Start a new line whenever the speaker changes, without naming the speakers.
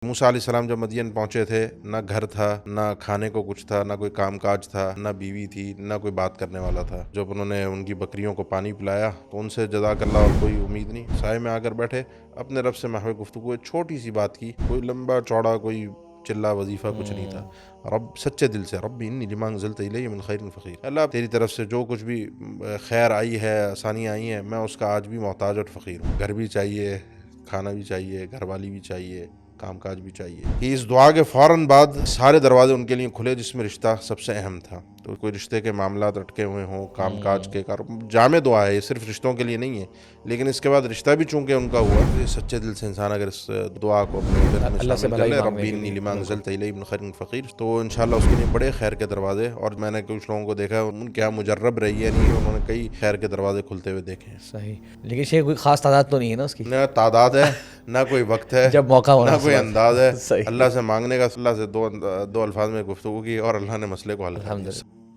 موسیٰ علیہ السلام جب مدین پہنچے تھے، نہ گھر تھا، نہ کھانے کو کچھ تھا، نہ کوئی کام کاج تھا، نہ بیوی تھی، نہ کوئی بات کرنے والا تھا۔ جب انہوں نے ان کی بکریوں کو پانی پلایا تو ان سے جزاک اللہ اور کوئی امید نہیں، سائے میں آ کر بیٹھے، اپنے رب سے محو گفتگو، چھوٹی سی بات کی، کوئی لمبا چوڑا کوئی چلا وظیفہ کچھ نہیں تھا۔ رب سچے دل سے، رب انی لما انزلت الی من خیر فقیر، اللہ تیری طرف سے جو کچھ بھی خیر آئی ہے، آسانیاں آئی ہیں، میں اس کا آج بھی محتاج اور فقیر ہوں۔ گھر بھی چاہیے، کھانا بھی چاہیے، گھر والی بھی چاہیے، کام کاج بھی چاہیے۔ کہ اس دعا کے فوراً بعد سارے دروازے ان کے لیے کھلے جس میں رشتہ سب سے اہم تھا۔ تو کوئی رشتے کے معاملات اٹکے ہوئے ہوں، کام کاج کے جامع دعا ہے، یہ صرف رشتوں کے لیے نہیں ہے، لیکن اس کے بعد رشتہ بھی چونکہ ان کا ہوا، تو سچے دل سے انسان اگر اس دعا کو اپنے دل میں
اللہ سے
شامل کر
بھلائی
لے،
مانگنے
ربی
کے
انی
لیے،
لما
بالکل
انزلت الی من خیر فقیر، تو انشاءاللہ اس کے لیے بڑے خیر کے دروازے، اور میں نے کچھ لوگوں کو دیکھا ان کے یہاں مجرب رہی ہے، نہیں انہوں نے کئی خیر کے دروازے کھلتے ہوئے دیکھے ہیں۔
صحیح، لیکن شیخ کوئی خاص تعداد تو نہیں ہے نا اس کی،
نہ تعداد ہے، نہ کوئی وقت ہے،
جب موقع
نہ
ہونا
کوئی انداز ہے،
صحیح،
اللہ سے مانگنے کا، اللہ سے دو الفاظ میں گفتگو کی اور اللہ نے مسئلے کو حل کر دیا۔
الحمدللہ۔